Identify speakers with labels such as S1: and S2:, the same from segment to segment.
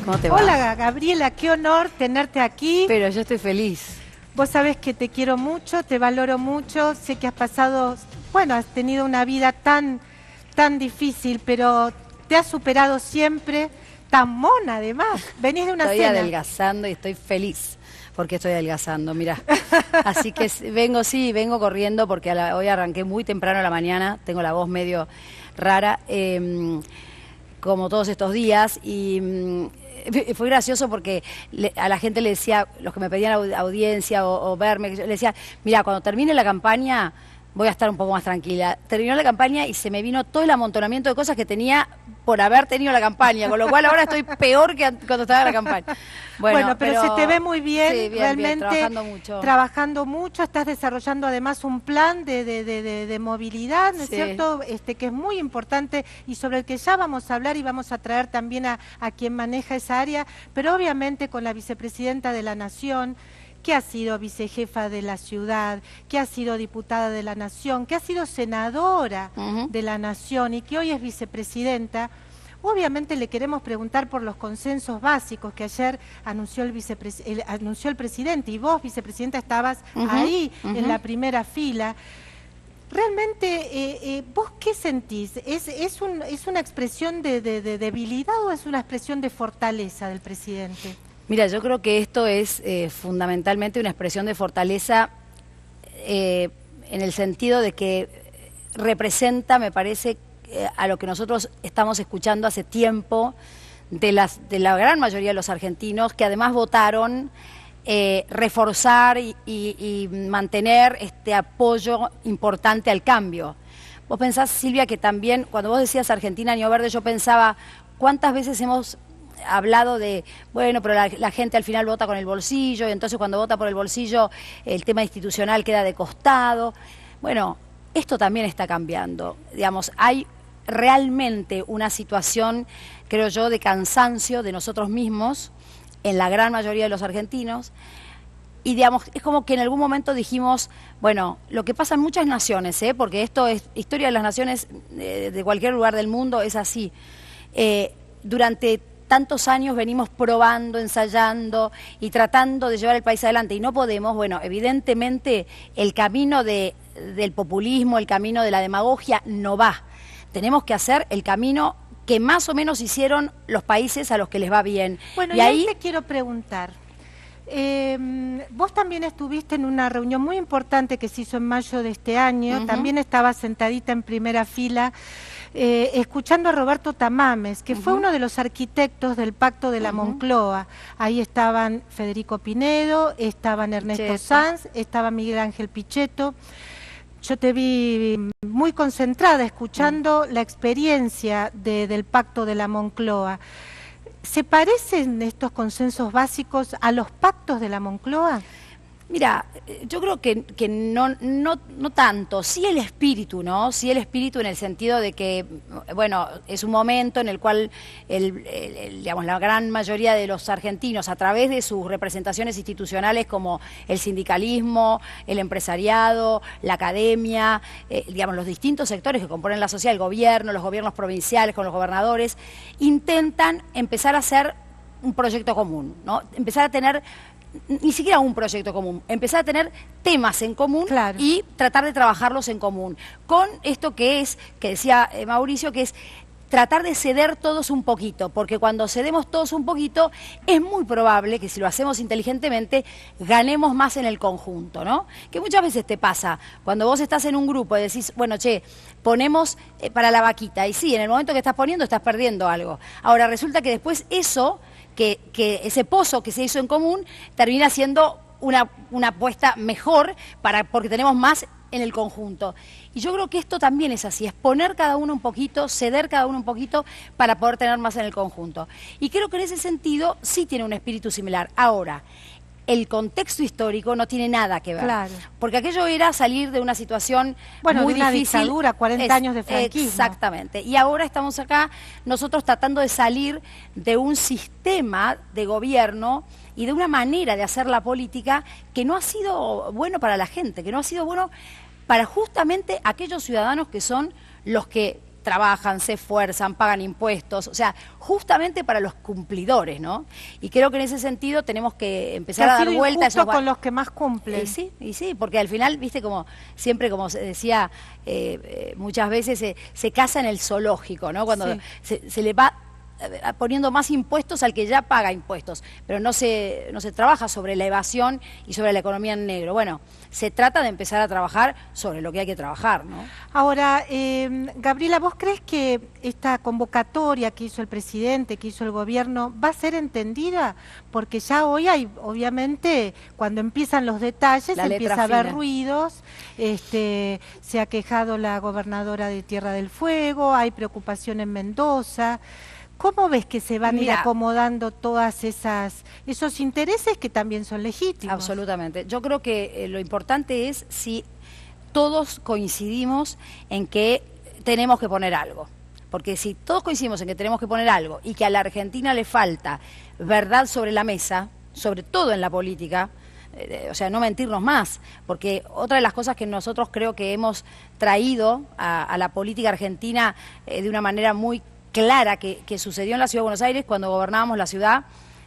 S1: ¿Cómo te va?
S2: Hola Gabriela, qué honor tenerte aquí.
S1: Pero yo estoy feliz.
S2: Vos sabés que te quiero mucho, te valoro mucho, sé que has pasado, bueno, has tenido una vida tan difícil, pero te has superado siempre, tan mona además. Venís de una
S1: Estoy
S2: cena.
S1: adelgazando y estoy feliz porque estoy adelgazando, mira. Así que vengo corriendo porque hoy arranqué muy temprano a la mañana, tengo la voz medio rara, como todos estos días, y fue gracioso porque a la gente le decía, los que me pedían audiencia o verme, le decía, mira, cuando termine la campaña voy a estar un poco más tranquila. Terminó la campaña y se me vino todo el amontonamiento de cosas que tenía por haber tenido la campaña, con lo cual ahora estoy peor que cuando estaba en la campaña.
S2: Bueno, pero se te ve muy bien,
S1: sí,
S2: realmente
S1: trabajando mucho.
S2: Estás desarrollando además un plan de movilidad, ¿no es cierto? Que es muy importante y sobre el que ya vamos a hablar y vamos a traer también a quien maneja esa área, pero obviamente con la vicepresidenta de la Nación, que ha sido vicejefa de la ciudad, que ha sido diputada de la Nación, que ha sido senadora de la Nación y que hoy es vicepresidenta. Obviamente le queremos preguntar por los consensos básicos que ayer anunció el presidente, y vos, vicepresidenta, estabas ahí en la primera fila. Realmente, ¿vos qué sentís? ¿Es una expresión de debilidad o es una expresión de fortaleza del presidente?
S1: Mira, yo creo que esto es fundamentalmente una expresión de fortaleza en el sentido de que representa, me parece, a lo que nosotros estamos escuchando hace tiempo de la gran mayoría de los argentinos, que además votaron reforzar y mantener este apoyo importante al cambio. Vos pensás, Silvia, que también, cuando vos decías Argentina Año Verde, yo pensaba, ¿cuántas veces hemos hablado de, bueno, pero la gente al final vota con el bolsillo, y entonces cuando vota por el bolsillo el tema institucional queda de costado? Bueno, esto también está cambiando. Digamos, hay realmente una situación, creo yo, de cansancio de nosotros mismos, en la gran mayoría de los argentinos, y digamos, es como que en algún momento dijimos, bueno, lo que pasa en muchas naciones, porque esto es historia de las naciones de cualquier lugar del mundo, es así. Durante tantos años venimos probando, ensayando y tratando de llevar el país adelante y no podemos. Bueno, evidentemente el camino del populismo, el camino de la demagogia no va. Tenemos que hacer el camino que más o menos hicieron los países a los que les va bien.
S2: Bueno, y ahí te quiero preguntar. Vos también estuviste en una reunión muy importante que se hizo en mayo de este año, también estabas sentadita en primera fila, escuchando a Roberto Tamames, que fue uno de los arquitectos del Pacto de la Moncloa. Ahí estaban Federico Pinedo, estaban Ernesto Sanz, estaba Miguel Ángel Pichetto. Yo te vi muy concentrada escuchando la experiencia del Pacto de la Moncloa. ¿Se parecen estos consensos básicos a los pactos de la Moncloa?
S1: Mira, yo creo que no tanto, sí el espíritu, ¿no? Sí el espíritu en el sentido de que, bueno, es un momento en el cual digamos, la gran mayoría de los argentinos, a través de sus representaciones institucionales como el sindicalismo, el empresariado, la academia, digamos, los distintos sectores que componen la sociedad, el gobierno, los gobiernos provinciales con los gobernadores, intentan empezar a hacer un proyecto común, ¿no? Empezar a tener ni siquiera un proyecto común, empezar a tener temas en común y tratar de trabajarlos en común. Con esto que decía Mauricio, que es tratar de ceder todos un poquito, porque cuando cedemos todos un poquito, es muy probable que si lo hacemos inteligentemente, ganemos más en el conjunto, ¿no? Que muchas veces te pasa, cuando vos estás en un grupo y decís, bueno, che, ponemos para la vaquita, y sí, en el momento que estás poniendo, estás perdiendo algo. Ahora, resulta que después eso, que ese pozo que se hizo en común termina siendo una apuesta mejor porque tenemos más en el conjunto. Y yo creo que esto también es así, es poner cada uno un poquito, ceder cada uno un poquito para poder tener más en el conjunto. Y creo que en ese sentido sí tiene un espíritu similar. Ahora, el contexto histórico no tiene nada que ver. Claro. Porque aquello era salir de una situación muy
S2: de una
S1: difícil.
S2: Dictadura, 40 años de franquismo.
S1: Exactamente. Y ahora estamos acá nosotros tratando de salir de un sistema de gobierno y de una manera de hacer la política que no ha sido bueno para la gente, que no ha sido bueno para justamente aquellos ciudadanos que son los que trabajan, se esfuerzan, pagan impuestos, o sea, justamente para los cumplidores, ¿no? Y creo que en ese sentido tenemos que empezar a dar vuelta a esos
S2: con los que más cumplen.
S1: Y sí, porque al final, viste, como siempre, como se decía, muchas veces se casa en el zoológico, ¿no? Cuando se le va poniendo más impuestos al que ya paga impuestos, pero no se trabaja sobre la evasión y sobre la economía en negro. Bueno, se trata de empezar a trabajar sobre lo que hay que trabajar, ¿no?
S2: Ahora, Gabriela, ¿vos crees que esta convocatoria que hizo el presidente, que hizo el gobierno, va a ser entendida? Porque ya hoy hay, obviamente, cuando empiezan los detalles, empieza a haber ruidos, se ha quejado la gobernadora de Tierra del Fuego, hay preocupación en Mendoza. ¿Cómo ves que se van a ir acomodando todas esos intereses que también son legítimos?
S1: Absolutamente. Yo creo que lo importante es si todos coincidimos en que tenemos que poner algo. Porque si todos coincidimos en que tenemos que poner algo y que a la Argentina le falta verdad sobre la mesa, sobre todo en la política, o sea, no mentirnos más, porque otra de las cosas que nosotros creo que hemos traído a la política argentina de una manera muy clara que sucedió en la Ciudad de Buenos Aires cuando gobernábamos la ciudad,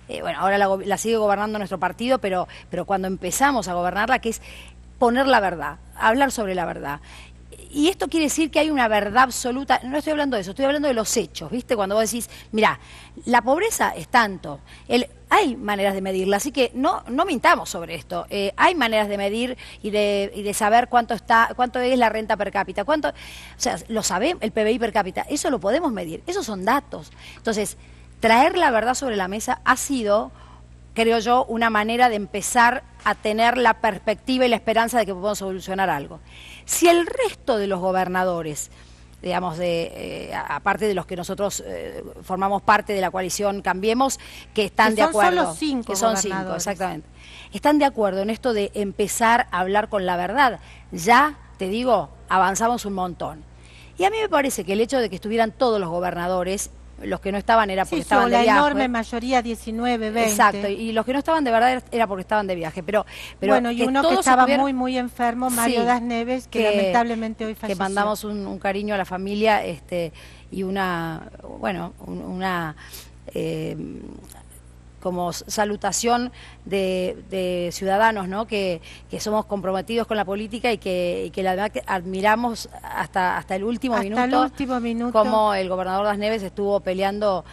S1: bueno, ahora la sigue gobernando nuestro partido, pero cuando empezamos a gobernarla, que es poner la verdad, hablar sobre la verdad. Y esto quiere decir que hay una verdad absoluta, no estoy hablando de eso, estoy hablando de los hechos, ¿viste? Cuando vos decís, mirá, la pobreza es tanto, hay maneras de medirla, así que no mintamos sobre esto, hay maneras de medir y de saber cuánto es la renta per cápita, o sea, lo sabemos, el PBI per cápita, eso lo podemos medir, esos son datos. Entonces, traer la verdad sobre la mesa ha sido, creo yo, una manera de empezar a tener la perspectiva y la esperanza de que podemos solucionar algo. Si el resto de los gobernadores, digamos, aparte de los que nosotros formamos parte de la coalición Cambiemos, que están de acuerdo,
S2: solo 5
S1: que son 5, exactamente, están de acuerdo en esto de empezar a hablar con la verdad, ya, te digo, avanzamos un montón. Y a mí me parece que el hecho de que estuvieran todos los gobernadores, los que no estaban era porque estaban de viaje.
S2: La enorme mayoría, 19, 20.
S1: Exacto, y los que no estaban de verdad era porque estaban de viaje. Pero
S2: bueno, y uno que estaba muy enfermo, Mario Das Neves, que lamentablemente hoy falleció.
S1: Que mandamos un cariño a la familia y una como salutación de ciudadanos, ¿no? Que somos comprometidos con la política y que la verdad que admiramos hasta el último minuto, como el gobernador Das Neves estuvo peleando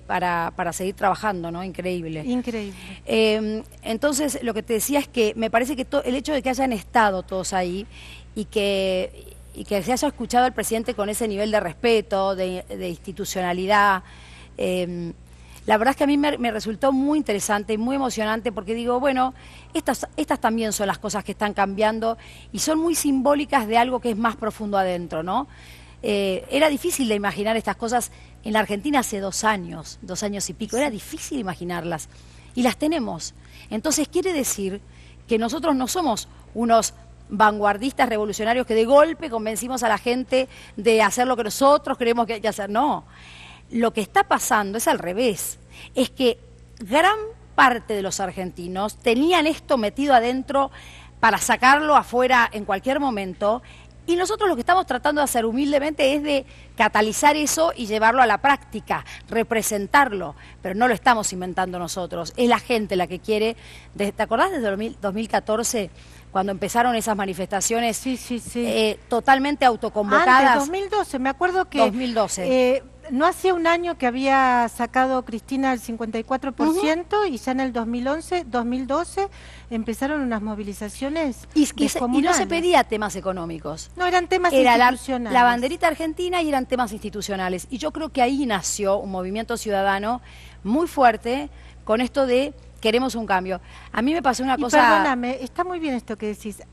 S1: para seguir trabajando, ¿no? Increíble.
S2: Increíble.
S1: Entonces, lo que te decía es que me parece que el hecho de que hayan estado todos ahí y que se haya escuchado al presidente con ese nivel de respeto, de institucionalidad, la verdad es que a mí me resultó muy interesante y muy emocionante porque digo, bueno, estas también son las cosas que están cambiando y son muy simbólicas de algo que es más profundo adentro, ¿no? Era difícil de imaginar estas cosas en la Argentina hace 2 años y pico, era difícil imaginarlas y las tenemos. Entonces quiere decir que nosotros no somos unos vanguardistas revolucionarios que de golpe convencimos a la gente de hacer lo que nosotros creemos que hay que hacer, no. Lo que está pasando es al revés, es que gran parte de los argentinos tenían esto metido adentro para sacarlo afuera en cualquier momento y nosotros lo que estamos tratando de hacer humildemente es de catalizar eso y llevarlo a la práctica, representarlo, pero no lo estamos inventando nosotros, es la gente la que quiere. ¿Te acordás desde 2014? Cuando empezaron esas manifestaciones totalmente autoconvocadas.
S2: Antes, 2012, me acuerdo que
S1: 2012.
S2: No hacía un año que había sacado Cristina el 54% y ya en el 2012 empezaron unas movilizaciones
S1: y no se pedía temas económicos.
S2: No, eran temas institucionales.
S1: La banderita argentina y eran temas institucionales. Y yo creo que ahí nació un movimiento ciudadano muy fuerte con esto de queremos un cambio. A mí me pasó una cosa...
S2: Perdóname, está muy bien esto que decís.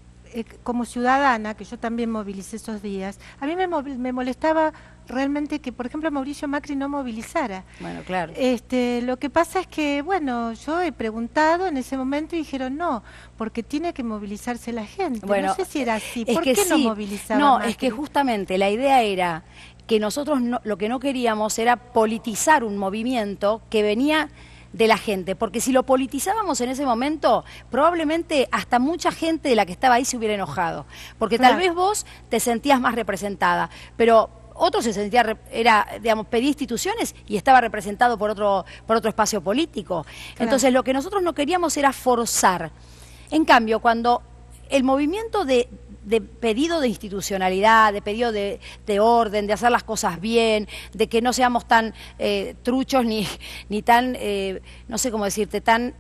S2: Como ciudadana, que yo también movilicé esos días, a mí me molestaba realmente que, por ejemplo, Mauricio Macri no movilizara.
S1: Bueno, claro.
S2: Lo que pasa es que, bueno, yo he preguntado en ese momento y dijeron no, porque tiene que movilizarse la gente.
S1: Bueno,
S2: no sé si era así. ¿Por qué no movilizaba
S1: No,
S2: Macri?
S1: es que justamente la idea era que nosotros lo que no queríamos era politizar un movimiento que venía de la gente, porque si lo politizábamos en ese momento, probablemente hasta mucha gente de la que estaba ahí se hubiera enojado, porque tal vez vos te sentías más representada, pero otro se sentía, digamos, pedía instituciones y estaba representado por otro espacio político.
S2: Claro.
S1: Entonces lo que nosotros no queríamos era forzar. En cambio, cuando el movimiento de pedido de institucionalidad, de pedido de orden, de hacer las cosas bien, de que no seamos tan truchos ni tan, no sé cómo decirte, tan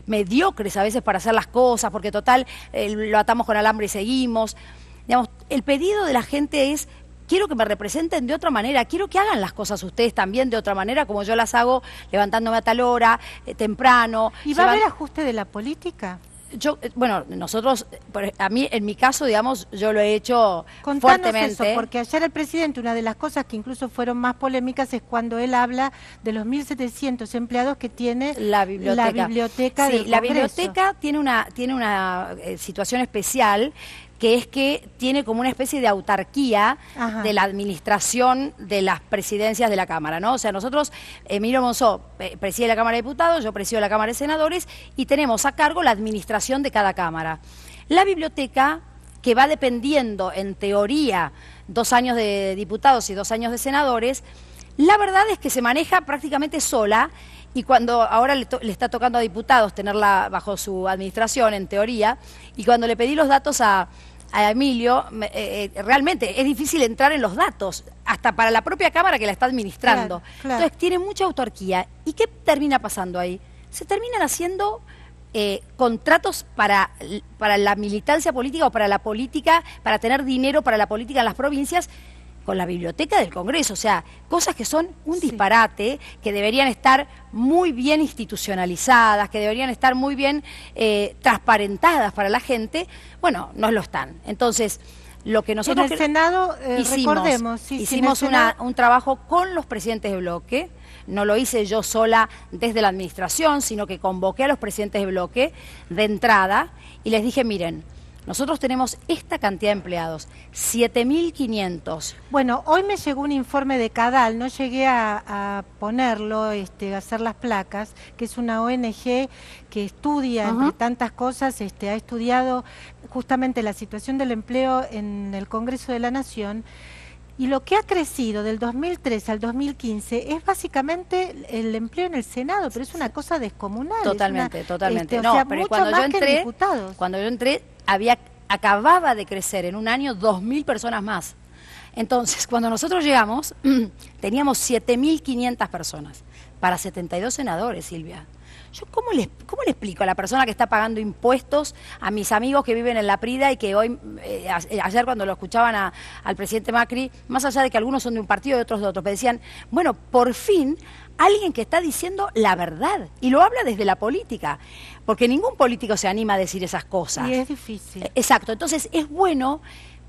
S1: mediocres a veces para hacer las cosas, porque total lo atamos con alambre y seguimos. Digamos, el pedido de la gente es: quiero que me representen de otra manera, quiero que hagan las cosas ustedes también de otra manera, como yo las hago, levantándome a tal hora, temprano.
S2: ¿Y va a haber ajuste de la política?
S1: Bueno, nosotros, a mí, en mi caso, digamos, yo lo he hecho
S2: Contanos
S1: fuertemente.
S2: Eso, porque ayer el presidente, una de las cosas que incluso fueron más polémicas es cuando él habla de los 1.700 empleados que tiene
S1: la biblioteca
S2: del
S1: la
S2: Congreso.
S1: biblioteca tiene una situación especial, que es que tiene como una especie de autarquía de la administración de las presidencias de la Cámara, ¿no? O sea, nosotros, Emilio Monzó preside la Cámara de Diputados, yo presido la Cámara de Senadores, y tenemos a cargo la administración de cada Cámara. La biblioteca, que va dependiendo, en teoría, 2 años de diputados y 2 años de senadores, la verdad es que se maneja prácticamente sola. Y cuando ahora le está tocando a diputados tenerla bajo su administración, en teoría, y cuando le pedí los datos a Emilio, realmente es difícil entrar en los datos, hasta para la propia Cámara que la está administrando.
S2: Claro, claro.
S1: Entonces tiene mucha autarquía. ¿Y qué termina pasando ahí? Se terminan haciendo contratos para la militancia política o para la política, para tener dinero para la política en las provincias, con la biblioteca del Congreso. O sea, cosas que son un disparate, que deberían estar muy bien institucionalizadas, que deberían estar muy bien transparentadas para la gente. Bueno, no lo están. Entonces, lo que nosotros
S2: en el Senado, recordemos,
S1: hicimos un trabajo con los presidentes de bloque. No lo hice yo sola desde la administración, sino que convoqué a los presidentes de bloque de entrada y les dije: miren, nosotros tenemos esta cantidad de empleados, 7.500.
S2: Bueno, hoy me llegó un informe de Cadal, no llegué a ponerlo, a hacer las placas, que es una ONG que estudia, entre tantas cosas, ha estudiado justamente la situación del empleo en el Congreso de la Nación. Y lo que ha crecido del 2003 al 2015 es básicamente el empleo en el Senado, pero es una cosa descomunal.
S1: Totalmente, totalmente.
S2: No, pero
S1: cuando yo entré, acababa de crecer en un año 2.000 personas más. Entonces, cuando nosotros llegamos, teníamos 7.500 personas para 72 senadores, Silvia. Yo, ¿cómo le explico a la persona que está pagando impuestos, a mis amigos que viven en La Prida y que hoy, ayer cuando lo escuchaban al presidente Macri, más allá de que algunos son de un partido y otros de otro, me decían: bueno, por fin alguien que está diciendo la verdad, y lo habla desde la política, porque ningún político se anima a decir esas cosas.
S2: Y es difícil.
S1: Exacto, entonces es bueno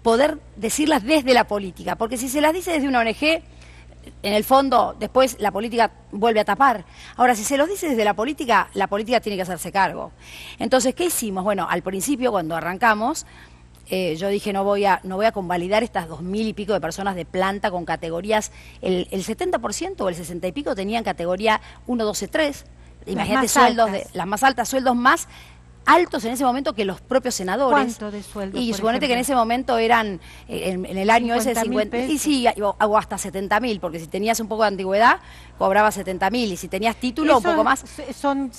S1: poder decirlas desde la política, porque si se las dice desde una ONG, en el fondo, después la política vuelve a tapar. Ahora, si se los dice desde la política tiene que hacerse cargo. Entonces, ¿qué hicimos? Bueno, al principio, cuando arrancamos, yo dije, no voy a convalidar estas 2.000 y pico de personas de planta con categorías. El 70% o el 60 y pico tenían categoría 1, 12, 3. Imagínate, sueldos las más altas, sueldos más altos en ese momento que los propios senadores.
S2: ¿Cuánto de sueldo?
S1: Y suponete que en ese momento eran, en el año ese, 50, y sí, o hasta 70.000, porque si tenías un poco de antigüedad, cobrabas 70.000, y si tenías título, un poco más.
S2: Son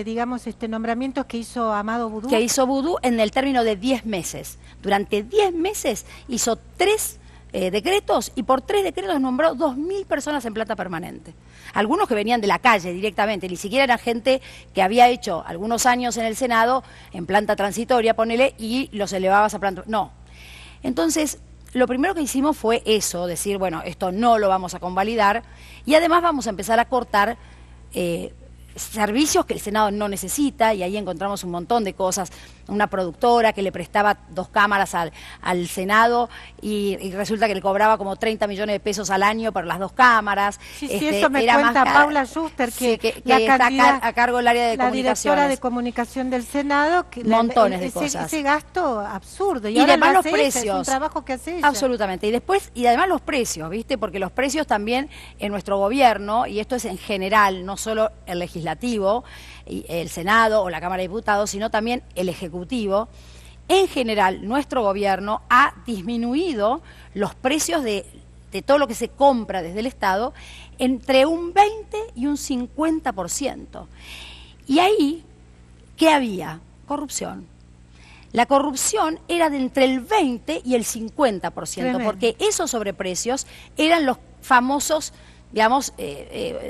S2: digamos, nombramientos que hizo Amado Boudou.
S1: Que hizo Boudou en el término de 10 meses. Durante 10 meses hizo 3 decretos, y por 3 decretos nombró 2.000 personas en planta permanente. Algunos que venían de la calle directamente, ni siquiera era gente que había hecho algunos años en el Senado, en planta transitoria, ponele, y los elevabas a planta. No. Entonces, lo primero que hicimos fue eso, decir, bueno, esto no lo vamos a convalidar, y además vamos a empezar a cortar servicios que el Senado no necesita, y ahí encontramos un montón de cosas. Una productora que le prestaba 2 cámaras al Senado y resulta que le cobraba como 30 millones de pesos al año por las 2 cámaras.
S2: Sí, eso me cuenta Paula Schuster, que
S1: está a cargo del área de
S2: la
S1: comunicaciones.
S2: Directora de comunicación del Senado.
S1: Montones de cosas.
S2: Ese gasto absurdo.
S1: Y además los precios.
S2: Es un trabajo que hace ella.
S1: Absolutamente. Y además los precios, ¿viste? Porque los precios también en nuestro gobierno, y esto es en general, no solo el legislativo, el Senado o la Cámara de Diputados, sino también el Ejecutivo. En general, nuestro gobierno ha disminuido los precios de de todo lo que se compra desde el Estado, entre un 20 y un 50%. Y ahí, ¿qué había? Corrupción. La corrupción era de entre el 20 y el 50%,
S2: Tremendo.
S1: porque esos sobreprecios eran los famosos, digamos,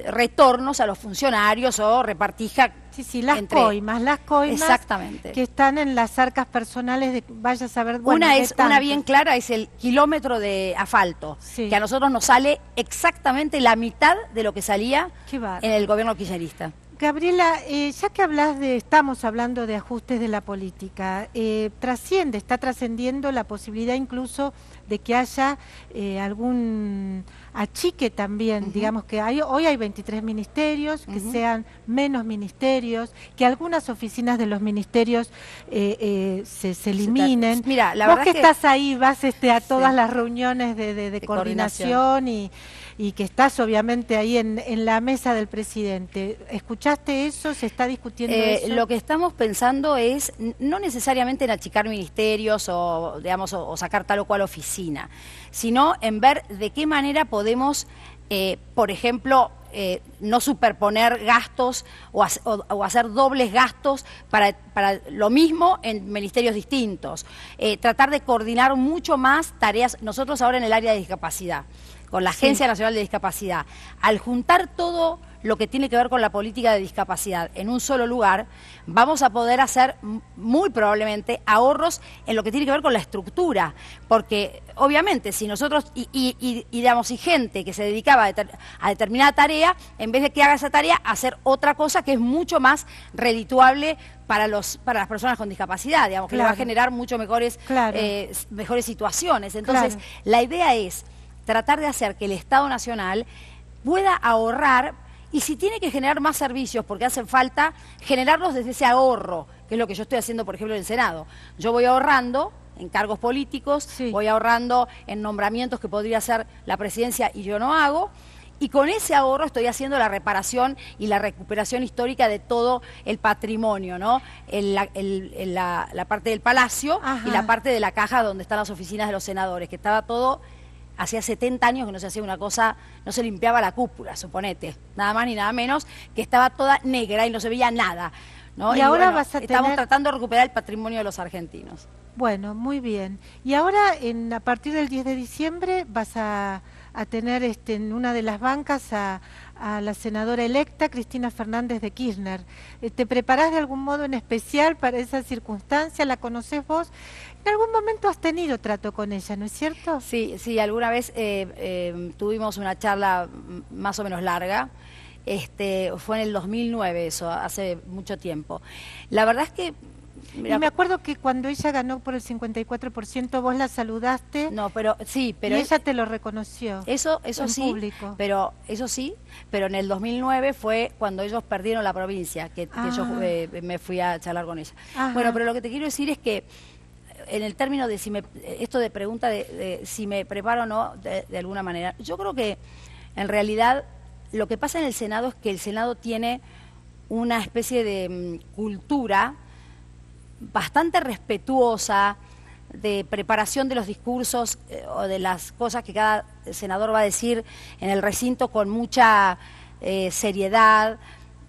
S1: retornos a los funcionarios o repartija.
S2: Sí, las
S1: entre...
S2: coimas
S1: Exactamente.
S2: Que están en las arcas personales de vaya a saber, bueno,
S1: Una bien clara es el kilómetro de asfalto,
S2: Sí.
S1: que a nosotros nos sale exactamente la mitad de lo que salía
S2: Qué bárbaro.
S1: en el gobierno kirchnerista.
S2: Gabriela, ya que estamos hablando de ajustes de la política, está trascendiendo la posibilidad incluso de que haya algún achique también, digamos que hoy hay 23 ministerios, que sean menos ministerios, que algunas oficinas de los ministerios se eliminen.
S1: Mira, la
S2: Vos
S1: verdad
S2: que
S1: es que
S2: estás ahí, vas a todas
S1: Sí.
S2: las reuniones de
S1: coordinación.
S2: coordinación y que estás obviamente ahí en la mesa del presidente. ¿Escuchaste eso? ¿Se está discutiendo eso?
S1: Lo que estamos pensando es no necesariamente en achicar ministerios o, digamos, o sacar tal o cual oficina, sino en ver de qué manera podemos, por ejemplo, no superponer gastos o hacer dobles gastos para lo mismo en ministerios distintos. Tratar de coordinar mucho más tareas. Nosotros ahora en el área de discapacidad, con la Agencia Nacional de Discapacidad, al juntar todo lo que tiene que ver con la política de discapacidad en un solo lugar, vamos a poder hacer muy probablemente ahorros en lo que tiene que ver con la estructura, porque obviamente si nosotros, digamos, y gente que se dedicaba a determinada tarea, en vez de que haga esa tarea, hacer otra cosa que es mucho más redituable para las personas con discapacidad, digamos, que le va a generar mucho mejores situaciones. Entonces, la idea es tratar de hacer que el Estado Nacional pueda ahorrar, y si tiene que generar más servicios porque hacen falta, generarlos desde ese ahorro, que es lo que yo estoy haciendo, por ejemplo, en el Senado. Yo voy ahorrando en cargos políticos, voy ahorrando en nombramientos que podría hacer la presidencia y yo no hago, y con ese ahorro estoy haciendo la reparación y la recuperación histórica de todo el patrimonio, ¿no? La parte del Palacio y la parte de la caja donde están las oficinas de los senadores, que estaba todo... Hacía 70 años que no se hacía una cosa, no se limpiaba la cúpula, suponete, nada más ni nada menos, que estaba toda negra y no se veía nada, ¿no?
S2: Y ahora
S1: bueno, estamos tratando de recuperar el patrimonio de los argentinos.
S2: Bueno, muy bien. Y ahora, a partir del 10 de diciembre, vas a tener en una de las bancas a la senadora electa, Cristina Fernández de Kirchner. ¿Te preparás de algún modo en especial para esa circunstancia? ¿La conocés vos? En algún momento has tenido trato con ella, ¿no es cierto?
S1: Sí, alguna vez tuvimos una charla más o menos larga. Fue en el 2009 eso, hace mucho tiempo. La verdad es que...
S2: Mira, y me acuerdo que cuando ella ganó por el 54%, vos la saludaste.
S1: No, pero sí, pero...
S2: Y ella te lo reconoció.
S1: Eso sí,
S2: público.
S1: Pero en el 2009 fue cuando ellos perdieron la provincia, que yo me fui a charlar con ella. Bueno, pero lo que te quiero decir es que en el término de esto de pregunta de si me preparo o no, de alguna manera, yo creo que en realidad lo que pasa en el Senado es que el Senado tiene una especie de cultura bastante respetuosa de preparación de los discursos o de las cosas que cada senador va a decir en el recinto con mucha seriedad.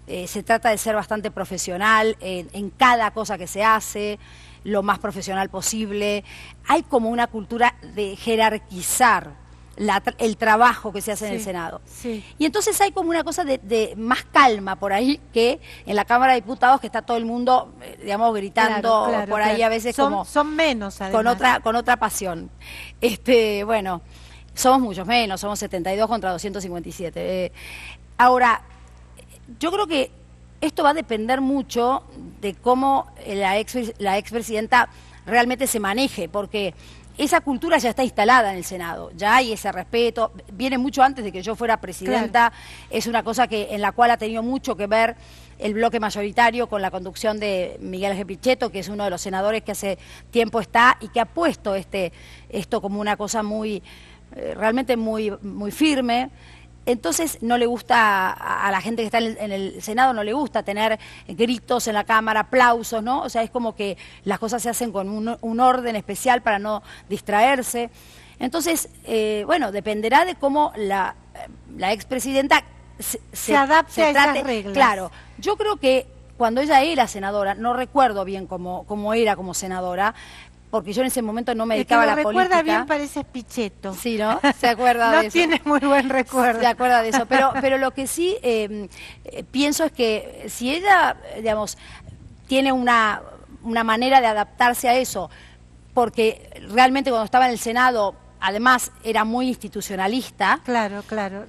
S1: Se trata de ser bastante profesional en cada cosa que se hace, lo más profesional posible. Hay como una cultura de jerarquizar el trabajo que se hace en el Senado. Y entonces hay como una cosa de más calma por ahí que en la Cámara de Diputados, que está todo el mundo, digamos, gritando por ahí a veces
S2: son menos, además.
S1: Con otra pasión. Bueno, somos muchos menos, somos 72 contra 257. Ahora, yo creo que esto va a depender mucho de cómo la expresidenta realmente se maneje, porque esa cultura ya está instalada en el Senado, ya hay ese respeto, viene mucho antes de que yo fuera presidenta, es una cosa en la cual ha tenido mucho que ver el bloque mayoritario con la conducción de Miguel Ángel Pichetto, que es uno de los senadores que hace tiempo está y que ha puesto esto como una cosa realmente muy firme. Entonces no le gusta a la gente que está en el Senado, no le gusta tener gritos en la Cámara, aplausos, ¿no? O sea, es como que las cosas se hacen con un orden especial para no distraerse. Entonces, bueno, dependerá de cómo la expresidenta
S2: se adapte a esas reglas.
S1: Claro, yo creo que cuando ella era senadora, no recuerdo bien cómo era como senadora, porque yo en ese momento no me dedicaba a la política.
S2: recuerda bien, parece Pichetto.
S1: Sí, ¿no? Se acuerda de eso.
S2: No tiene muy buen recuerdo.
S1: Se acuerda de eso, pero lo que sí pienso es que si ella, digamos, tiene una manera de adaptarse a eso, porque realmente cuando estaba en el Senado, además era muy institucionalista.
S2: Claro,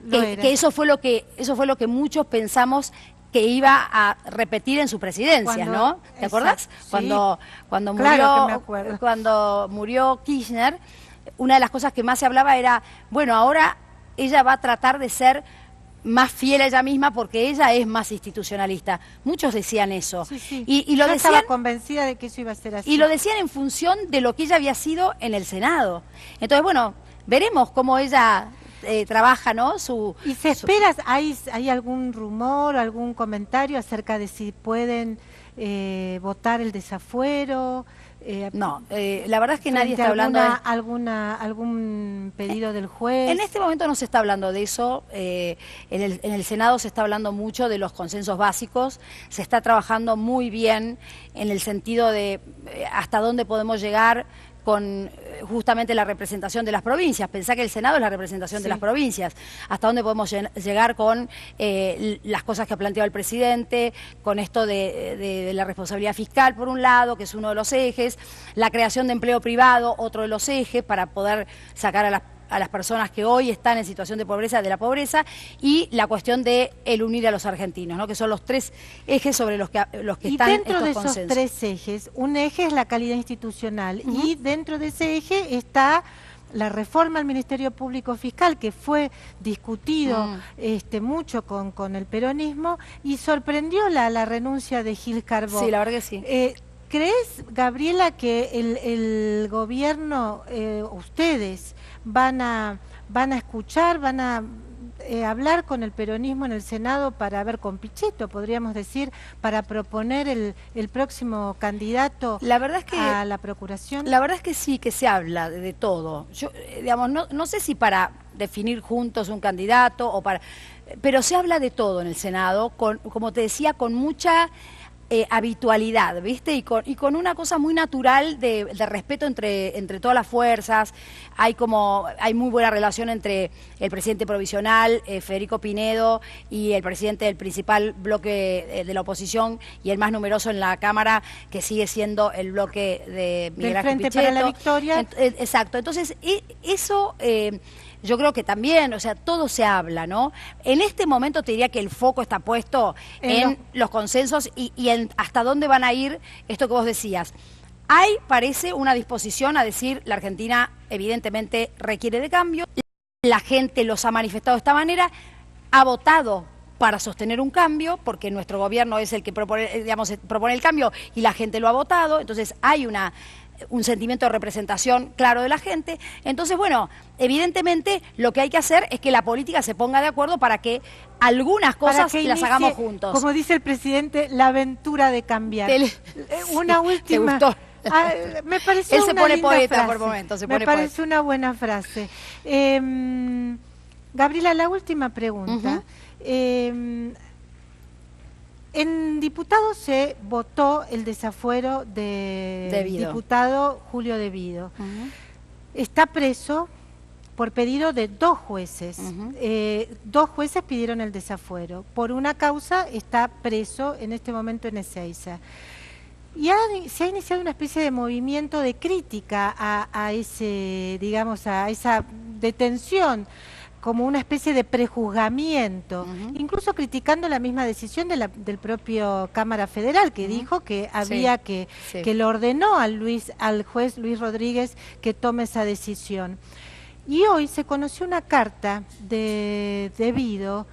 S2: lo era.
S1: Que eso fue lo que muchos pensamos que iba a repetir en su presidencia, ¿no? ¿Te acordás?
S2: Sí.
S1: Cuando murió,
S2: Claro que me acuerdo.
S1: Cuando murió Kirchner, una de las cosas que más se hablaba era, bueno, ahora ella va a tratar de ser más fiel a ella misma porque ella es más institucionalista. Muchos decían eso.
S2: Sí.
S1: Y lo
S2: yo
S1: decían,
S2: estaba convencida de que eso iba a ser así.
S1: y lo decían en función de lo que ella había sido en el Senado. Entonces, bueno, veremos cómo ella trabaja, ¿no?
S2: ¿Y se espera, hay algún rumor, algún comentario acerca de si pueden votar el desafuero?
S1: No, la verdad es que nadie está hablando de...
S2: ¿Algún pedido del juez?
S1: En este momento no se está hablando de eso. En el Senado se está hablando mucho de los consensos básicos. Se está trabajando muy bien en el sentido de hasta dónde podemos llegar con justamente la representación de las provincias. Pensá que el Senado es la representación de las provincias. Hasta dónde podemos llegar con las cosas que ha planteado el presidente, con esto de la responsabilidad fiscal, por un lado, que es uno de los ejes, la creación de empleo privado, otro de los ejes, para poder sacar a las personas que hoy están en situación de la pobreza, y la cuestión de el unir a los argentinos, ¿no? Que son los tres ejes sobre los que están
S2: dentro
S1: estos
S2: de esos
S1: consensos.
S2: Tres ejes, un eje es la calidad institucional, y dentro de ese eje está la reforma al Ministerio Público Fiscal, que fue discutido mucho con el peronismo, y sorprendió la renuncia de Gil Carbó.
S1: Sí, la verdad que sí.
S2: ¿Crees, Gabriela, que el gobierno, ustedes, van a escuchar, van a hablar con el peronismo en el Senado para ver, con Pichetto, podríamos decir, para proponer el próximo candidato a la procuración?
S1: La verdad es que sí, que se habla de todo. Yo, digamos, no sé si para definir juntos un candidato o pero se habla de todo en el Senado, como te decía, con mucha habitualidad, ¿viste? Y con una cosa muy natural de respeto entre todas las fuerzas. Hay muy buena relación entre el presidente provisional, Federico Pinedo, y el presidente del principal bloque de la oposición y el más numeroso en la Cámara, que sigue siendo el bloque de Miguel Ángel
S2: Frente
S1: Pichetto.
S2: para la Victoria.
S1: Exacto. Entonces, eso... yo creo que también, o sea, todo se habla, ¿no? En este momento te diría que el foco está puesto en los consensos y en hasta dónde van a ir esto que vos decías. Hay, parece, una disposición a decir, la Argentina evidentemente requiere de cambio, la gente los ha manifestado de esta manera, ha votado para sostener un cambio, porque nuestro gobierno es el que propone el cambio y la gente lo ha votado, entonces hay un sentimiento de representación claro de la gente. Entonces, bueno, evidentemente lo que hay que hacer es que la política se ponga de acuerdo para que algunas cosas las hagamos juntos.
S2: Como dice el presidente, la aventura de cambiar. Una última...
S1: ¿Te gustó?
S2: Me pareció
S1: Él se pone poeta
S2: frase.
S1: por momentos.
S2: Me parece una buena frase. Gabriela, la última pregunta. En diputados se votó el desafuero del diputado Julio De Vido. Está preso por pedido de 2 jueces. 2 jueces pidieron el desafuero. Por una causa está preso en este momento en Ezeiza. Y se ha iniciado una especie de movimiento de crítica a esa detención, como una especie de prejuzgamiento, incluso criticando la misma decisión del propio Cámara Federal, que dijo que había que le ordenó al juez Luis Rodríguez que tome esa decisión. Y hoy se conoció una carta de Vido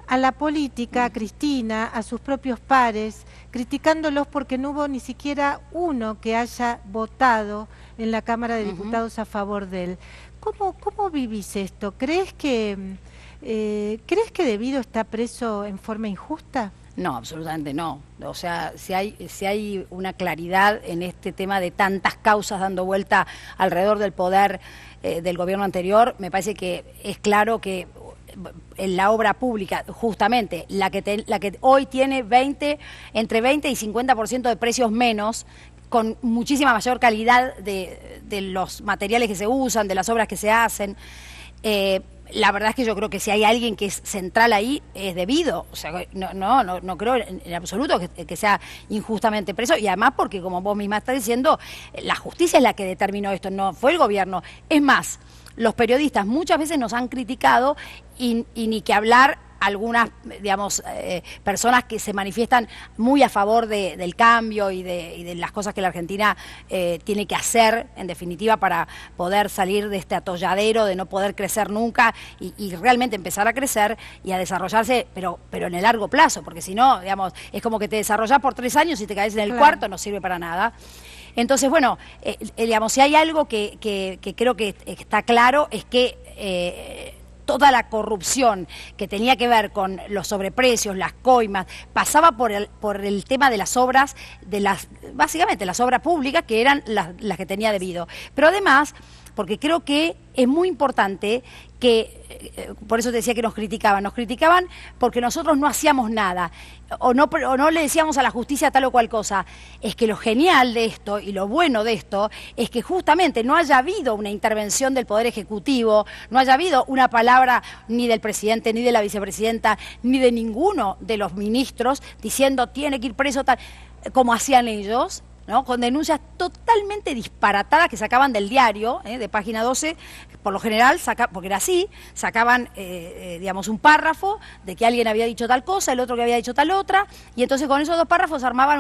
S2: a la política, a Cristina, a sus propios pares, criticándolos porque no hubo ni siquiera uno que haya votado en la Cámara de Diputados a favor de él. ¿Cómo vivís esto? ¿Crees que De Vido está preso en forma injusta?
S1: No, absolutamente no. O sea, si hay una claridad en este tema de tantas causas dando vuelta alrededor del poder del gobierno anterior, me parece que es claro que en la obra pública, justamente, la que hoy tiene entre 20 y 50% de precios menos, con muchísima mayor calidad de los materiales que se usan, de las obras que se hacen. La verdad es que yo creo que si hay alguien que es central ahí, es debido. O sea, no creo en absoluto que sea injustamente preso, y además porque, como vos misma estás diciendo, la justicia es la que determinó esto, no fue el gobierno. Es más, los periodistas muchas veces nos han criticado y ni que hablar algunas, digamos, personas que se manifiestan muy a favor del cambio y de las cosas que la Argentina tiene que hacer, en definitiva, para poder salir de este atolladero de no poder crecer nunca y realmente empezar a crecer y a desarrollarse, pero en el largo plazo, porque si no, digamos, es como que te desarrollás por 3 años y te caes en el cuarto, no sirve para nada. Entonces, bueno, digamos, si hay algo que creo que está claro, es que toda la corrupción que tenía que ver con los sobreprecios, las coimas, pasaba por el tema de las obras, básicamente las obras públicas, que eran las que tenía debido. Pero además, porque creo que es muy importante que, por eso te decía que nos criticaban porque nosotros no hacíamos nada, o no le decíamos a la justicia tal o cual cosa. Es que lo genial de esto y lo bueno de esto es que justamente no haya habido una intervención del Poder Ejecutivo, no haya habido una palabra ni del presidente, ni de la vicepresidenta, ni de ninguno de los ministros diciendo tiene que ir preso tal, como hacían ellos, ¿no? Con denuncias totalmente disparatadas que sacaban del diario, de Página 12, por lo general, porque era así, sacaban, digamos, un párrafo de que alguien había dicho tal cosa, el otro que había dicho tal otra, y entonces con esos 2 párrafos armaban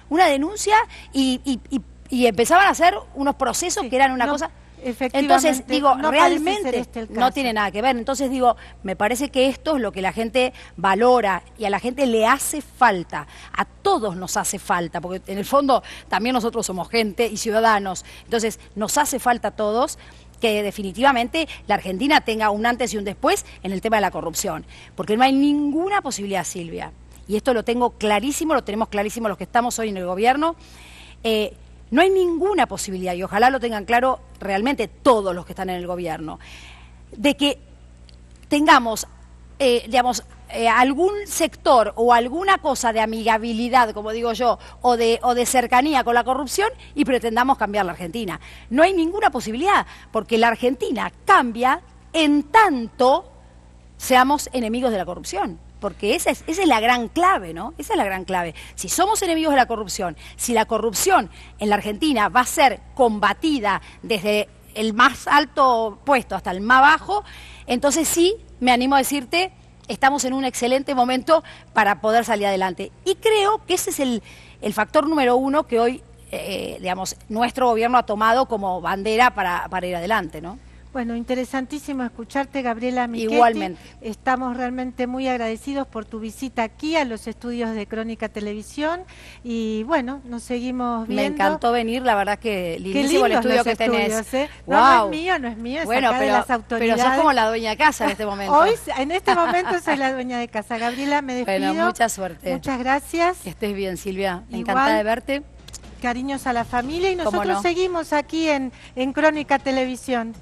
S1: una denuncia y empezaban a hacer unos procesos que eran una cosa... Entonces, digo,
S2: no
S1: realmente no tiene nada que ver. Entonces, digo, me parece que esto es lo que la gente valora y a la gente le hace falta. A todos nos hace falta, porque en el fondo también nosotros somos gente y ciudadanos. Entonces, nos hace falta a todos que definitivamente la Argentina tenga un antes y un después en el tema de la corrupción. Porque no hay ninguna posibilidad, Silvia. Y esto lo tengo clarísimo, lo tenemos clarísimo los que estamos hoy en el gobierno. No hay ninguna posibilidad, y ojalá lo tengan claro realmente todos los que están en el gobierno, de que tengamos, digamos, algún sector o alguna cosa de amigabilidad, como digo yo, o de cercanía con la corrupción y pretendamos cambiar la Argentina. No hay ninguna posibilidad, porque la Argentina cambia en tanto seamos enemigos de la corrupción. Porque esa es la gran clave, ¿no? Esa es la gran clave. Si somos enemigos de la corrupción, si la corrupción en la Argentina va a ser combatida desde el más alto puesto hasta el más bajo, entonces sí, me animo a decirte, estamos en un excelente momento para poder salir adelante. Y creo que ese es el factor número 1 que hoy, digamos, nuestro gobierno ha tomado como bandera para ir adelante, ¿no?
S2: Bueno, interesantísimo escucharte, Gabriela Michetti.
S1: Igualmente.
S2: Estamos realmente muy agradecidos por tu visita aquí a los estudios de Crónica Televisión y bueno, nos seguimos viendo.
S1: Me encantó venir, la verdad que lindísimo el estudio que tenés.
S2: Wow. No es mío, es
S1: bueno,
S2: acá de las autoridades.
S1: Pero sos como la dueña de casa en este momento.
S2: Hoy, en este momento soy la dueña de casa. Gabriela, me despido.
S1: Bueno, mucha suerte.
S2: Muchas gracias.
S1: Que estés bien, Silvia. Encantada de verte.
S2: Cariños a la familia y nosotros seguimos aquí en Crónica Televisión.